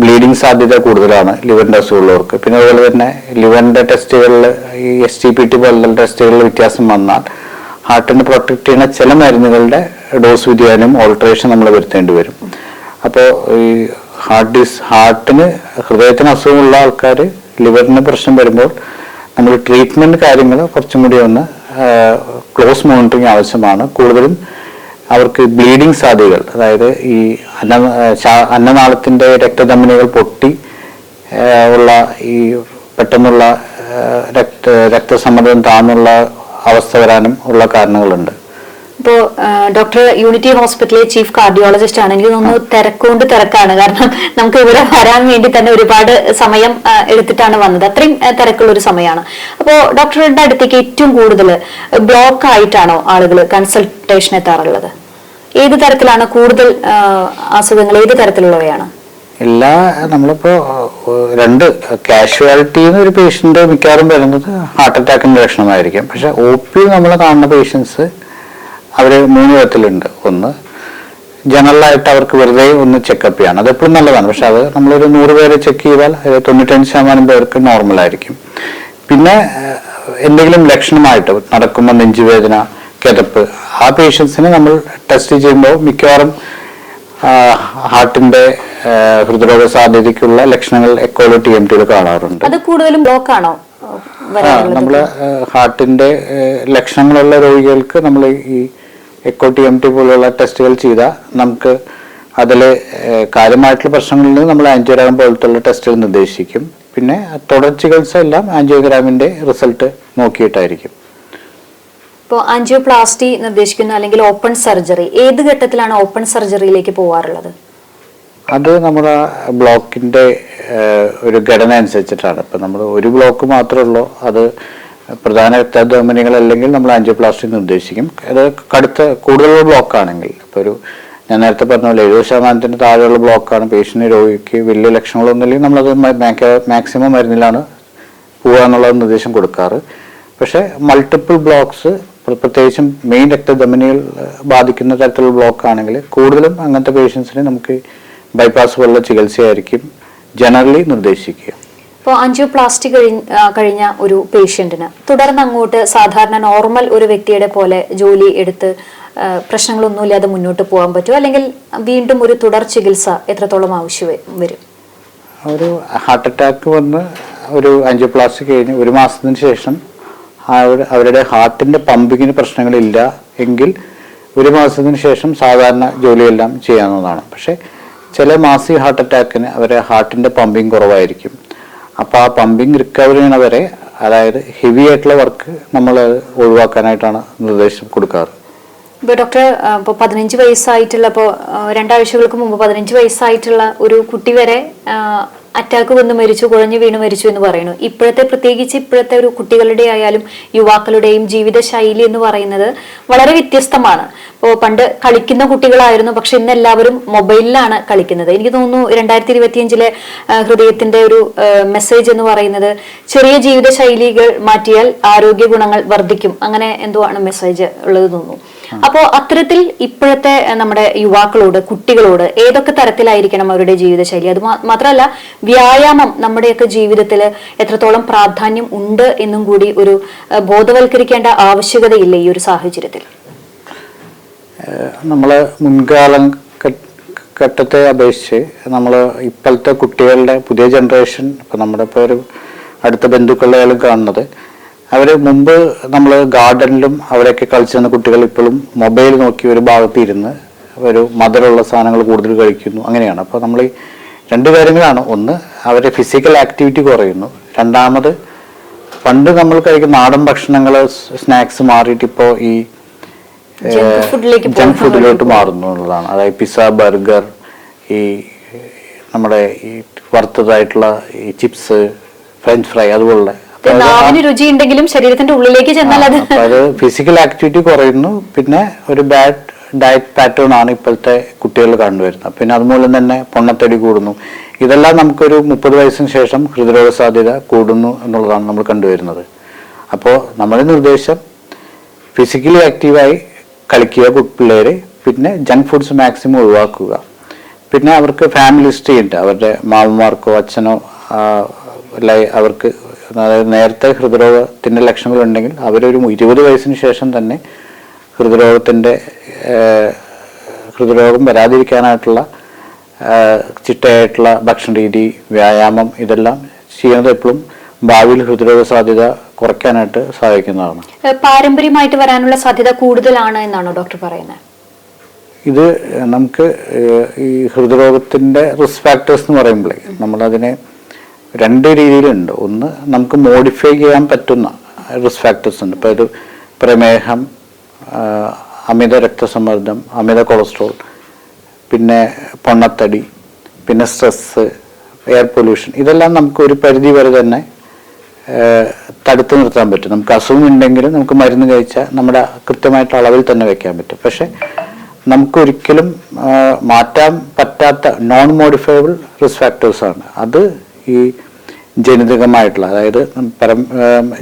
ബ്ലീഡിങ് സാധ്യത കൂടുതലാണ് ലിവറിന്റെ അസുഖമുള്ളവർക്ക്. പിന്നെ അതുപോലെ തന്നെ ലിവറിന്റെ ടെസ്റ്റുകളിൽ ഈ SGPT പോലുള്ള ടെസ്റ്റുകളിൽ വ്യത്യാസം വന്നാൽ ഹാർട്ടിനെ പ്രൊട്ടക്ട് ചെയ്യുന്ന ചില മരുന്നുകളുടെ ഡോസ് വ്യതിയാനം, ഓൾട്ടറേഷൻ നമ്മൾ വരുത്തേണ്ടി വരും. അപ്പോൾ ഈ ഹാർട്ടിന് ഹൃദയത്തിന് അസുഖമുള്ള ആൾക്കാർ ലിവറിന് പ്രശ്നം വരുമ്പോൾ നമ്മൾ ട്രീറ്റ്മെന്റ് കാര്യങ്ങൾ കുറച്ചും കൂടി ഒന്ന് ക്ലോസ് മോണിറ്ററിങ് ആവശ്യമാണ്. കൂടുതലും അവർക്ക് ബ്ലീഡിങ് സാധ്യതകൾ, അതായത് ഈ അന്നനാളത്തിന്റെ രക്തധമനികൾ പൊട്ടി ഉള്ള ഈ പെട്ടെന്നുള്ള രക്തസമ്മർദ്ദം താഴ്ന്നുള്ള അവസ്ഥ വരാനും ഉള്ള കാരണങ്ങളുണ്ട്.
ഇപ്പോൾ ഡോക്ടർ യൂണിറ്റി ഹോസ്പിറ്റലിലെ ചീഫ് കാർഡിയോളജിസ്റ്റ് ആണ്. എനിക്ക് തോന്നുന്നു തിരക്കുകൊണ്ട് തിരക്കാണ്. കാരണം നമുക്ക് ഇവിടെ വരാൻ വേണ്ടി തന്നെ ഒരുപാട് സമയം എടുത്തിട്ടാണ് വന്നത്. അത്രയും തിരക്കുള്ള ഒരു സമയമാണ്. അപ്പോൾ ഡോക്ടറുടെ അടുത്തേക്ക് ഏറ്റവും കൂടുതൽ ബ്ലോക്ക് ആയിട്ടാണോ ആളുകൾ കൺസൾട്ടേഷൻ എത്താറുള്ളത്? ഏത് തരത്തിലാണ് കൂടുതൽ അസുഖങ്ങൾ, ഏത് തരത്തിലുള്ളവയാണ്?
നമ്മളിപ്പോ രണ്ട് കാഷ്വാലിറ്റി ഒരു പേഷ്യന്റ് മിക്കവാറും വരുന്നത് ഹാർട്ട് അറ്റാക്കിന്റെ ലക്ഷണമായിരിക്കും. പക്ഷെ OP നമ്മൾ കാണുന്ന പേഷ്യൻസ് അവര് 3 വിധത്തിലുണ്ട്. ഒന്ന്, ജനറലായിട്ട് അവർക്ക് വെറുതെ ഒന്ന് ചെക്കപ്പ് ചെയ്യണം. അതെപ്പോഴും നല്ലതാണ്. പക്ഷെ അത് നമ്മളൊരു 100 പേരെ ചെക്ക് ചെയ്താൽ 95% പേർക്ക് നോർമൽ ആയിരിക്കും. പിന്നെ എന്തെങ്കിലും ലക്ഷണമായിട്ട് നടക്കുമ്പോൾ നെഞ്ചുവേദന, കിതപ്പ്, ആ പേഷ്യൻസിന് നമ്മൾ ടെസ്റ്റ് ചെയ്യുമ്പോൾ മിക്കവാറും ഹാർട്ടിന്റെ ഹൃദ്രോഗ സാധ്യതയ്ക്കുള്ള ലക്ഷണങ്ങൾ എക്കോളോ TMT കാണാറുണ്ട്.
അത് കൂടുതലും ബ്ലോക്ക് ആണോ?
നമ്മള് ഹാർട്ടിന്റെ ലക്ഷണങ്ങളുള്ള രോഗികൾക്ക് നമ്മൾ ഈ എക്കോ TMT പോലുള്ള ടെസ്റ്റുകൾ ചെയ്താൽ നമുക്ക് അതിൽ കാര്യമായിട്ടുള്ള പ്രശ്നങ്ങളിൽ നമ്മൾ ആൻജിയോഗ്രാം പോലത്തുള്ള ടെസ്റ്റുകൾ നിർദ്ദേശിക്കും. പിന്നെ തുടർ ചികിത്സ എല്ലാം ആൻജിയോഗ്രാമിന്റെ റിസൾട്ട് നോക്കിയിട്ടായിരിക്കും.
ഇപ്പോൾ ആൻജിയോപ്ലാസ്റ്റി നിർദ്ദേശിക്കുന്ന അല്ലെങ്കിൽ ഓപ്പൺ സർജറി ഏത് ഘട്ടത്തിലാണ് ഓപ്പൺ സർജറിയിലേക്ക് പോകാറുള്ളത്?
അത് നമ്മുടെ ബ്ലോക്കിന്റെ ഒരു ഘടന അനുസരിച്ചിട്ടാണ്. ഇപ്പം നമ്മൾ ഒരു ബ്ലോക്ക് മാത്രമേ ഉള്ളൂ, അത് പ്രധാന രക്തധമനികൾ അല്ലെങ്കിൽ നമ്മൾ ആൻജിയോപ്ലാസ്റ്റി നിർദ്ദേശിക്കും. അത് കൂടുതലുള്ള ബ്ലോക്കാണെങ്കിൽ, ഇപ്പോൾ ഞാൻ നേരത്തെ പറഞ്ഞ പോലെ 70% താഴെയുള്ള ബ്ലോക്കാണ് പേഷ്യന്റ് രോഗിക്ക് വലിയ ലക്ഷണങ്ങളൊന്നുമില്ലെങ്കിൽ നമ്മളത് മാക്സിമം മരുന്നിലാണ് പോവുക എന്നുള്ള നിർദ്ദേശം കൊടുക്കാറ്. പക്ഷേ മൾട്ടിപ്പിൾ ബ്ലോക്സ്, പ്രത്യേകിച്ചും മെയിൻ രക്തധമനികൾ ബാധിക്കുന്ന തരത്തിലുള്ള ബ്ലോക്ക് ആണെങ്കിൽ കൂടുതലും അങ്ങനത്തെ പേഷ്യൻസിന് നമുക്ക് ബൈപ്പാസ് പോലുള്ള ചികിത്സയായിരിക്കും ജനറലി നിർദ്ദേശിക്കുക.
ഇപ്പോൾ ആൻജിയോപ്ലാസ്റ്റി കഴിഞ്ഞ ഒരു പേഷ്യന്റിന് തുടർന്ന് അങ്ങോട്ട് സാധാരണ നോർമൽ ഒരു വ്യക്തിയുടെ പോലെ ജോലി എടുത്ത് പ്രശ്നങ്ങളൊന്നുമില്ലാതെ മുന്നോട്ട് പോകാൻ പറ്റുമോ, അല്ലെങ്കിൽ വീണ്ടും ഒരു തുടർ ചികിത്സ എത്രത്തോളം ആവശ്യം വരും?
ഒരു ഹാർട്ട് അറ്റാക്ക് വന്ന് ഒരു ആൻജിയോപ്ലാസ്റ്റി കഴിഞ്ഞ് ഒരു മാസത്തിന് ശേഷം അവരുടെ ഹാർട്ടിന്റെ പമ്പിങ്ങിന് പ്രശ്നങ്ങളില്ല എങ്കിൽ ഒരു മാസത്തിന് ശേഷം സാധാരണ ജോലിയെല്ലാം ചെയ്യാവുന്നതാണ്. പക്ഷെ ചില മാസി ഹാർട്ട് അറ്റാക്കിന് അവരുടെ ഹാർട്ടിന്റെ പമ്പിങ് കുറവായിരിക്കും. അപ്പോൾ ആ പമ്പിങ് റിക്കവറി ചെയ്യണവരെ, അതായത് ഹെവി ആയിട്ടുള്ള വർക്ക് നമ്മൾ ഒഴിവാക്കാനായിട്ടാണ് നിർദ്ദേശം കൊടുക്കാറ്.
ഇപ്പോൾ ഡോക്ടർ, ഇപ്പോൾ 15 വയസ്സായിട്ടുള്ള, ഇപ്പോൾ 2 ആഴ്ചകൾക്ക് മുമ്പ് 15 വയസ്സായിട്ടുള്ള ഒരു കുട്ടി വരെ അറ്റാക്ക് വന്ന് മരിച്ചു, കുഴഞ്ഞു വീണ് മരിച്ചു എന്ന് പറയുന്നു. പ്രത്യേകിച്ച് ഇപ്പോഴത്തെ ഒരു കുട്ടികളുടെ ആയാലും യുവാക്കളുടെയും ജീവിതശൈലി എന്ന് പറയുന്നത് വളരെ വ്യത്യസ്തമാണ്. ഇപ്പോൾ പണ്ട് കളിക്കുന്ന കുട്ടികളായിരുന്നു, പക്ഷെ ഇന്ന് എല്ലാവരും മൊബൈലിലാണ് കളിക്കുന്നത്. എനിക്ക് തോന്നുന്നു 2025 ഹൃദയത്തിന്റെ ഒരു മെസ്സേജ് എന്ന് പറയുന്നത് ചെറിയ ജീവിതശൈലികൾ മാറ്റിയാൽ ആരോഗ്യ ഗുണങ്ങൾ വർദ്ധിക്കും, അങ്ങനെ എന്തോ ആണ് മെസ്സേജ് ഉള്ളത് തോന്നുന്നു. അപ്പോൾ അത്തരത്തിൽ ഇപ്പോഴത്തെ നമ്മുടെ യുവാക്കളോട്, കുട്ടികളോട് ഏതൊക്കെ തരത്തിലായിരിക്കണം അവരുടെ ജീവിതശൈലി? അത് മാത്രമല്ല, വ്യായാമം നമ്മുടെയൊക്കെ ജീവിതത്തിൽ എത്രത്തോളം പ്രാധാന്യം ഉണ്ട് എന്നും കൂടി ഒരു ബോധവൽക്കരിക്കേണ്ട ആവശ്യകതയില്ല ഈ ഒരു സാഹചര്യത്തിൽ?
നമ്മള് ഘട്ടത്തെ അപേക്ഷിച്ച് നമ്മൾ ഇപ്പോഴത്തെ കുട്ടികളുടെ പുതിയ ജനറേഷൻ, ഇപ്പം നമ്മുടെ ഇപ്പോൾ ഒരു അടുത്ത ബന്ധുക്കളുടെ കാണുന്നത്, അവർ മുമ്പ് നമ്മൾ ഗാർഡനിലും അവിടെയൊക്കെ കളിച്ചിരുന്ന കുട്ടികൾ ഇപ്പോഴും മൊബൈൽ നോക്കി ഒരു ഭാഗത്ത് ഇരുന്ന് ഒരു മധുരമുള്ള സാധനങ്ങൾ കൂടുതൽ കഴിക്കുന്നു, അങ്ങനെയാണ്. അപ്പോൾ നമ്മൾ ഈ 2 കാര്യങ്ങളാണ്. ഒന്ന്, അവരുടെ ഫിസിക്കൽ ആക്ടിവിറ്റി കുറയുന്നു. രണ്ടാമത്, പണ്ട് നമ്മൾ കഴിക്കുന്ന നാടൻ ഭക്ഷണങ്ങൾ, സ്നാക്സ് മാറിയിട്ട് ഇപ്പോൾ ഈ ജങ്ക് ഫുഡിലോട്ട് മാറുന്നു എന്നുള്ളതാണ്. അതായത് പിസ്സ, ബർഗർ, ഈ നമ്മുടെ ഈ വറുത്തതായിട്ടുള്ള ഈ ചിപ്സ്, ഫ്രഞ്ച് ഫ്രൈ, അതുപോലുള്ള
രുചി ഉണ്ടെങ്കിലും ശരീരത്തിന്റെ ഉള്ളിലേക്ക് ചെന്നാൽ
അത് ഫിസിക്കൽ ആക്ടിവിറ്റി കുറയുന്നു. പിന്നെ ഒരു ബാഡ് ഡയറ്റ് പാറ്റേൺ ആണ് ഇപ്പോഴത്തെ കുട്ടികൾ കണ്ടുവരുന്നത്. പിന്നെ അതുമൂലം തന്നെ പൊണ്ണത്തടി കൂടുന്നു. ഇതെല്ലാം നമുക്കൊരു 30 വയസ്സിന് ശേഷം ഹൃദ്രോഗ സാധ്യത കൂടുന്നു എന്നുള്ളതാണ് നമ്മൾ കണ്ടുവരുന്നത്. അപ്പോൾ നമ്മുടെ നിർദ്ദേശം ഫിസിക്കലി ആക്റ്റീവായി കളിക്കുക പിള്ളേര്, പിന്നെ ജങ്ക് ഫുഡ്സ് മാക്സിമം ഒഴിവാക്കുക. പിന്നെ അവർക്ക് ഫാമിലി ഹിസ്റ്ററി ഉണ്ട്, അവരുടെ മാമന്മാർക്കോ അച്ഛനോ അവർക്ക് അതായത് നേരത്തെ ഹൃദ്രോഗത്തിന്റെ ലക്ഷണങ്ങൾ ഉണ്ടെങ്കിൽ അവരൊരു 20 വയസ്സിന് ശേഷം തന്നെ ഹൃദ്രോഗം വരാതിരിക്കാനായിട്ടുള്ള ചിട്ടയായിട്ടുള്ള ഭക്ഷണ രീതി, വ്യായാമം, ഇതെല്ലാം ചെയ്യുന്നത് എപ്പോഴും ഭാവിയിൽ ഹൃദ്രോഗ സാധ്യത കുറയ്ക്കാനായിട്ട് സഹായിക്കുന്നതാണ്.
പാരമ്പര്യമായിട്ട് വരാനുള്ള സാധ്യത കൂടുതലാണ് എന്നാണോ ഡോക്ടർ പറയുന്നത്?
ഇത് നമുക്ക് ഈ ഹൃദ്രോഗത്തിന്റെ റിസ്ക് ഫാക്ടേഴ്സ് എന്ന് പറയുമ്പോഴേ നമ്മളതിനെ 2 രീതിയിലുണ്ട്. ഒന്ന്, നമുക്ക് മോഡിഫൈ ചെയ്യാൻ പറ്റുന്ന റിസ്ക് ഫാക്ടേഴ്സ് ഉണ്ട്. ഇപ്പോൾ ഇത് പ്രമേഹം, അമിത രക്തസമ്മർദ്ദം, അമിത കൊളസ്ട്രോൾ, പിന്നെ പൊണ്ണത്തടി, പിന്നെ സ്ട്രെസ്, എയർ പൊല്യൂഷൻ, ഇതെല്ലാം നമുക്ക് ഒരു പരിധി വരെ തന്നെ തടുത്തു നിർത്താൻ പറ്റും. നമുക്ക് അസുഖം ഉണ്ടെങ്കിലും നമുക്ക് മരുന്ന് കഴിച്ചാൽ നമ്മുടെ കൃത്യമായിട്ട് അളവിൽ തന്നെ വെക്കാൻ പറ്റും. പക്ഷെ നമുക്കൊരിക്കലും മാറ്റാൻ പറ്റാത്ത നോൺ മോഡിഫയബിൾ റിസ്ക് ഫാക്ടേഴ്സാണ്. അത് ഈ ജനിതകമായിട്ടുള്ള, അതായത്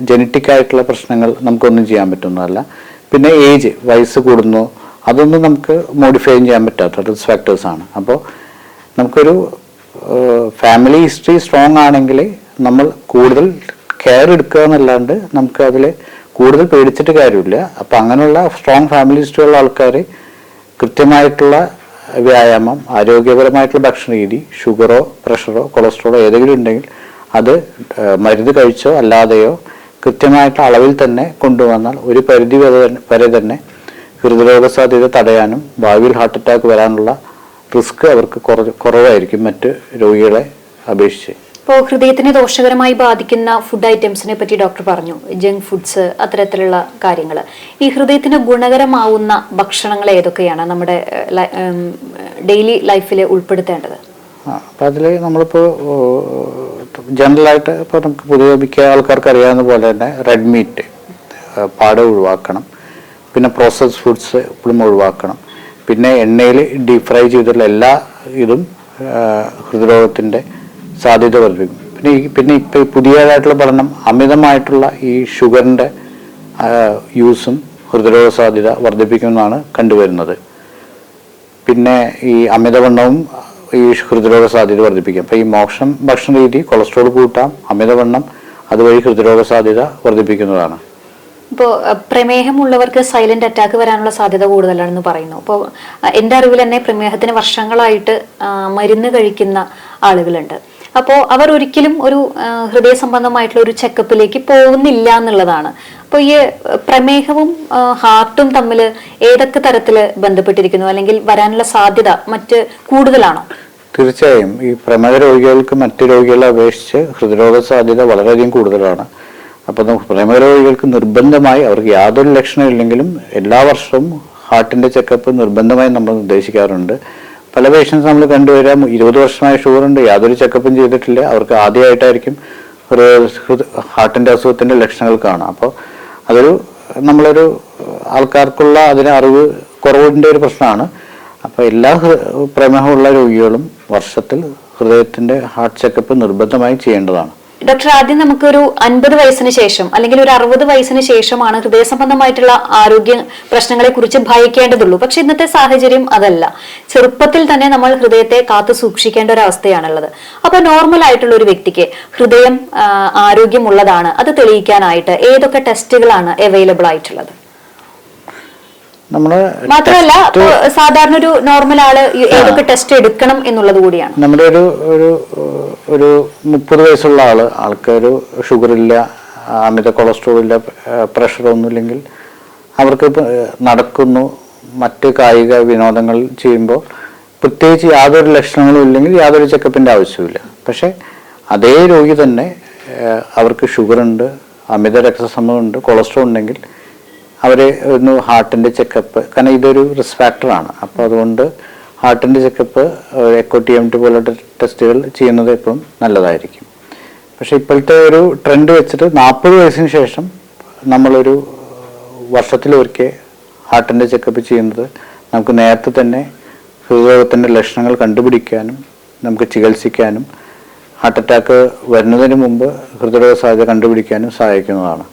ജനറ്റിക് ആയിട്ടുള്ള പ്രശ്നങ്ങൾ നമുക്കൊന്നും ചെയ്യാൻ പറ്റുന്നതല്ല. പിന്നെ ഏജ്, വയസ്സ് കൂടുന്നു, അതൊന്നും നമുക്ക് മോഡിഫൈ ചെയ്യാൻ പറ്റാത്ത റിസ്ക് ഫാക്ടേഴ്സാണ്. അപ്പോൾ നമുക്കൊരു ഫാമിലി ഹിസ്റ്ററി സ്ട്രോങ് ആണെങ്കിൽ നമ്മൾ കൂടുതൽ കെയർ എടുക്കുക എന്നല്ലാണ്ട് നമുക്ക് അതിൽ കൂടുതൽ പേടിച്ചിട്ട് കാര്യമില്ല. അപ്പം അങ്ങനെയുള്ള സ്ട്രോങ് ഫാമിലി ഹിസ്റ്ററി ഉള്ള ആൾക്കാർ കൃത്യമായിട്ടുള്ള വ്യായാമം, ആരോഗ്യപരമായിട്ടുള്ള ഭക്ഷണ രീതി, ഷുഗറോ പ്രഷറോ കൊളസ്ട്രോളോ ഏതെങ്കിലും ഉണ്ടെങ്കിൽ അത് മരുന്ന് കഴിച്ചോ അല്ലാതെയോ കൃത്യമായിട്ട് അളവിൽ തന്നെ കൊണ്ടുവന്നാൽ ഒരു പരിധി വരെ തന്നെ ഹൃദ്രോഗ സാധ്യത തടയാനും ഭാവിയിൽ ഹാർട്ട് അറ്റാക്ക് വരാനുള്ള റിസ്ക് അവർക്ക് കുറവായിരിക്കും മറ്റ് രോഗികളെ അപേക്ഷിച്ച്.
ഇപ്പോൾ ഹൃദയത്തിനെ ദോഷകരമായി ബാധിക്കുന്ന ഫുഡ് ഐറ്റംസിനെ പറ്റി ഡോക്ടർ പറഞ്ഞു, ജങ്ക് ഫുഡ്സ്, അത്തരത്തിലുള്ള കാര്യങ്ങൾ. ഈ ഹൃദയത്തിന് ഗുണകരമാവുന്ന ഭക്ഷണങ്ങൾ ഏതൊക്കെയാണ് നമ്മുടെ ഡെയിലി ലൈഫിൽ ഉൾപ്പെടുത്തേണ്ടത്?
അപ്പം അതിൽ നമ്മളിപ്പോൾ ജനറലായിട്ട് ഇപ്പോൾ നമുക്ക് പൊതുവെ മിക്ക ആൾക്കാർക്ക് അറിയാവുന്ന പോലെ തന്നെ റെഡ് മീറ്റ് പാടെ ഒഴിവാക്കണം. പിന്നെ പ്രോസസ്ഡ് ഫുഡ്സ് എപ്പോഴും ഒഴിവാക്കണം. പിന്നെ എണ്ണയിൽ ഡീപ് ഫ്രൈ ചെയ്തിട്ടുള്ള എല്ലാ ഇതും ഹൃദ്രോഗത്തിൻ്റെ സാധ്യത വർദ്ധിക്കും. പിന്നെ ഇപ്പോൾ ഈ പുതിയതായിട്ടുള്ള പഠനം അമിതമായിട്ടുള്ള ഈ ഷുഗറിൻ്റെ യൂസും ഹൃദ്രോഗ സാധ്യത വർദ്ധിപ്പിക്കുമെന്നാണ് കണ്ടുവരുന്നത്. പിന്നെ ഈ അമിതവണ്ണവും ഈ ഹൃദ്രോഗ സാധ്യത വർദ്ധിപ്പിക്കും. അപ്പോൾ ഈ ഭക്ഷണ രീതി കൊളസ്ട്രോൾ കൂട്ടാം, അമിതവണ്ണം അതുവഴി ഹൃദ്രോഗ സാധ്യത വർദ്ധിപ്പിക്കുന്നതാണ്.
ഇപ്പോൾ പ്രമേഹമുള്ളവർക്ക് സൈലന്റ് അറ്റാക്ക് വരാനുള്ള സാധ്യത കൂടുതലാണെന്ന് പറയുന്നു. അപ്പോൾ എൻ്റെ അറിവിൽ തന്നെ പ്രമേഹത്തിന് വർഷങ്ങളായിട്ട് മരുന്ന് കഴിക്കുന്ന ആളുകളുണ്ട്. അപ്പോൾ അവർ ഒരിക്കലും ഒരു ഹൃദയ സംബന്ധമായിട്ടുള്ള ഒരു ചെക്കപ്പിലേക്ക് പോകുന്നില്ല എന്നുള്ളതാണ്. അപ്പോൾ ഈ പ്രമേഹവും ഹാർട്ടും തമ്മിൽ ഏതൊക്കെ തരത്തിൽ ബന്ധപ്പെട്ടിരിക്കുന്നു, അല്ലെങ്കിൽ വരാനുള്ള സാധ്യത മറ്റ് കൂടുതലാണോ?
തീർച്ചയായും ഈ പ്രമേഹ രോഗികൾക്ക് മറ്റ് രോഗികളെ അപേക്ഷിച്ച് ഹൃദ്രോഗ സാധ്യത വളരെയധികം കൂടുതലാണ്. അപ്പോൾ പ്രമേഹ രോഗികൾക്ക് നിർബന്ധമായി, അവർക്ക് യാതൊരു ലക്ഷണം ഇല്ലെങ്കിലും എല്ലാ വർഷവും ഹാർട്ടിന്റെ ചെക്കപ്പ് നിർബന്ധമായി നമ്മൾ നിർദ്ദേശിക്കാറുണ്ട്. പല പേഷ്യൻസ് നമ്മൾ കണ്ടുവരാം, 20 വർഷമായ ഷുഗർ ഉണ്ട്, യാതൊരു ചെക്കപ്പും ചെയ്തിട്ടില്ല, അവർക്ക് ആദ്യമായിട്ടായിരിക്കും ഹാർട്ടിന്റെ അസുഖത്തിന്റെ ലക്ഷണങ്ങൾ കാണാം. അപ്പോൾ അതൊരു നമ്മളൊരു ആൾക്കാർക്കുള്ള അതിന് അറിവ് കുറവിൻ്റെ ഒരു പ്രശ്നമാണ്. അപ്പോൾ എല്ലാ പ്രമേഹമുള്ള രോഗികളും വർഷത്തിൽ ഹൃദയത്തിന്റെ ഹാർട്ട് ചെക്കപ്പ് നിർബന്ധമായി ചെയ്യേണ്ടതാണ്.
ഡോക്ടർ, ആദ്യം നമുക്കൊരു 50 വയസ്സിന് ശേഷം അല്ലെങ്കിൽ ഒരു 60 വയസ്സിന് ശേഷമാണ് ഹൃദയ സംബന്ധമായിട്ടുള്ള ആരോഗ്യ പ്രശ്നങ്ങളെ കുറിച്ച് ഭയക്കേണ്ടതുള്ളൂ. പക്ഷെ ഇന്നത്തെ സാഹചര്യം അതല്ല. ചെറുപ്പത്തിൽ തന്നെ നമ്മൾ ഹൃദയത്തെ കാത്തു സൂക്ഷിക്കേണ്ട ഒരു അവസ്ഥയാണുള്ളത്. അപ്പൊ നോർമൽ ആയിട്ടുള്ള ഒരു വ്യക്തിക്ക് ഹൃദയം ആരോഗ്യമുള്ളതാണ് അത് തെളിയിക്കാനായിട്ട് ഏതൊക്കെ ടെസ്റ്റുകളാണ് അവൈലബിൾ ആയിട്ടുള്ളത്? മാത്രമല്ല സാധാരണ ഒരു നോർമൽ ആള് ഏതൊക്കെ ടെസ്റ്റ് എടുക്കണം എന്നുള്ളത് കൂടിയാണ്.
നമ്മുടെ ഒരു 30 വയസ്സുള്ള ആൾക്കൊരു ഷുഗർ ഇല്ല, അമിത കൊളസ്ട്രോൾ ഇല്ല, പ്രഷർ ഒന്നുമില്ലെങ്കിൽ അവർക്ക് നടക്കുന്നു, മറ്റ് കായിക വിനോദങ്ങൾ ചെയ്യുമ്പോൾ പ്രത്യേകിച്ച് യാതൊരു ലക്ഷണങ്ങളും ഇല്ലെങ്കിൽ യാതൊരു ചെക്കപ്പിന്റെ ആവശ്യമില്ല. പക്ഷെ അതേ രോഗി തന്നെ അവർക്ക് ഷുഗർ ഉണ്ട്, അമിത രക്തസമ്മർദ്ദം ഉണ്ട്, കൊളസ്ട്രോൾ ഉണ്ടെങ്കിൽ അവരെ ഒന്ന് ഹാർട്ടിന്റെ ചെക്കപ്പ്, കാരണം ഇതൊരു റിസ്ക് ഫാക്ടറാണ്. അപ്പോൾ അതുകൊണ്ട് ഹാർട്ടിന്റെ ചെക്കപ്പ്, എക്കോ TMT പോലുള്ള ടെസ്റ്റുകൾ ചെയ്യുന്നത് എപ്പോഴും നല്ലതായിരിക്കും. പക്ഷെ ഇപ്പോഴത്തെ ഒരു ട്രെൻഡ് വെച്ചിട്ട് 40 വയസ്സിന് ശേഷം നമ്മളൊരു വർഷത്തിലൊരിക്കൽ ഹാർട്ടിന്റെ ചെക്കപ്പ് ചെയ്യുന്നത് നമുക്ക് നേരത്തെ തന്നെ ഹൃദയത്തിന്റെ ലക്ഷണങ്ങൾ കണ്ടുപിടിക്കാനും നമുക്ക് ചികിത്സിക്കാനും ഹാർട്ട് അറ്റാക്ക് വരുന്നതിന് മുമ്പ് ഹൃദയ സാധ്യത കണ്ടുപിടിക്കാനും സഹായിക്കുന്നതാണ്.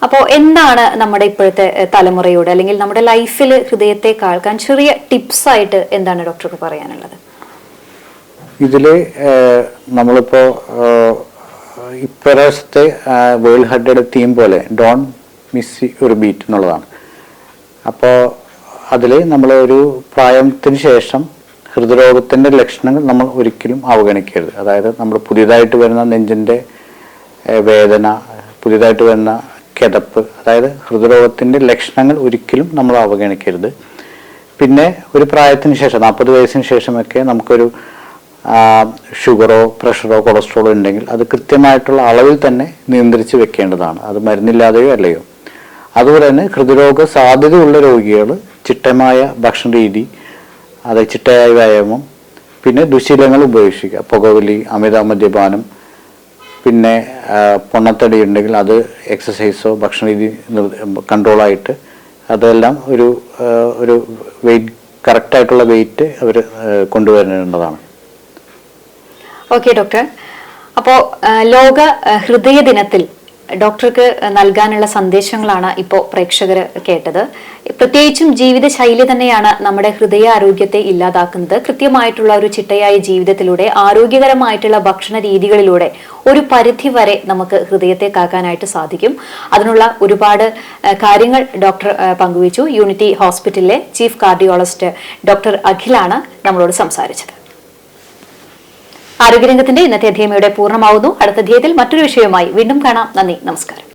അപ്പോൾ എന്താണ് നമ്മുടെ ഇപ്പോഴത്തെ തലമുറയോട് അല്ലെങ്കിൽ നമ്മുടെ ലൈഫിൽ ഹൃദയത്തെ കേൾക്കാൻ ചെറിയ ടിപ്സ് ആയിട്ട് എന്താണ് ഡോക്ടർക്ക് പറയാനുള്ളത്?
ഇതില് നമ്മളിപ്പോ ഇപ്രാവശ്യത്തെ വേൾഡ് ഹെഡ് തീം പോലെ ഡോൺ മിസ് ഒരു ബീറ്റ് എന്നുള്ളതാണ്. അപ്പോൾ അതിൽ നമ്മൾ ഒരു പ്രായത്തിന് ശേഷം ഹൃദ്രോഗത്തിന്റെ ലക്ഷണങ്ങൾ നമ്മൾ ഒരിക്കലും അവഗണിക്കരുത്. അതായത് നമ്മൾ പുതിയതായിട്ട് വരുന്ന നെഞ്ചിന്റെ വേദന, പുതിയതായിട്ട് വരുന്ന കിതപ്പ്, അതായത് ഹൃദ്രോഗത്തിന്റെ ലക്ഷണങ്ങൾ ഒരിക്കലും നമ്മൾ അവഗണിക്കരുത്. പിന്നെ ഒരു പ്രായത്തിന് ശേഷം 40 വയസ്സിന് ശേഷമൊക്കെ നമുക്കൊരു ഷുഗറോ പ്രഷറോ കൊളസ്ട്രോളോ ഉണ്ടെങ്കിൽ അത് കൃത്യമായിട്ടുള്ള അളവിൽ തന്നെ നിയന്ത്രിച്ച് വെക്കേണ്ടതാണ്, അത് മരുന്നില്ലാതെയോ അല്ലയോ. അതുപോലെ തന്നെ ഹൃദ്രോഗ സാധ്യതയുള്ള രോഗികൾ ചിട്ടമായ ഭക്ഷണ രീതി, അതായത് ചിട്ടയായ വ്യായാമം, പിന്നെ ദുശീലങ്ങൾ ഉപേക്ഷിക്കുക, പുകവലി, അമിത മദ്യപാനം, പിന്നെ പൊണ്ണത്തടി ഉണ്ടെങ്കിൽ അത് എക്സസൈസോ ഭക്ഷണ രീതി കൺട്രോളായിട്ട് അതെല്ലാം ഒരു വെയിറ്റ് കറക്റ്റായിട്ടുള്ള വെയിറ്റ് അവർ കൊണ്ടുവരേണ്ടതാണ്.
ഓക്കെ ഡോക്ടർ, അപ്പോൾ ലോക ഹൃദയ ദിനത്തിൽ ഡോക്ടർക്ക് നൽകാനുള്ള സന്ദേശങ്ങളാണ് ഇപ്പോൾ പ്രേക്ഷകർ കേട്ടത്. പ്രത്യേകിച്ചും ജീവിതശൈലി തന്നെയാണ് നമ്മുടെ ഹൃദയാരോഗ്യത്തെ ഇല്ലാതാക്കുന്നത്. കൃത്യമായിട്ടുള്ള ഒരു ചിട്ടയായ ജീവിതത്തിലൂടെ, ആരോഗ്യകരമായിട്ടുള്ള ഭക്ഷണ രീതികളിലൂടെ ഒരു പരിധി വരെ നമുക്ക് ഹൃദയത്തെ കാക്കാനായിട്ട് സാധിക്കും. അതിനുള്ള ഒരുപാട് കാര്യങ്ങൾ ഡോക്ടർ പങ്കുവച്ചു. യൂണിറ്റി ഹോസ്പിറ്റലിലെ ചീഫ് കാർഡിയോളജിസ്റ്റ് ഡോക്ടർ അഖിലാണ് നമ്മളോട് സംസാരിച്ചത്. ആരോഗ്യരംഗത്തിന്റെ ഇന്നത്തെ അധ്യായം ഇവിടെ പൂർണ്ണമാവുന്നു. അടുത്ത അധ്യായത്തിൽ മറ്റൊരു വിഷയവുമായി വീണ്ടും കാണാം. നന്ദി, നമസ്കാരം.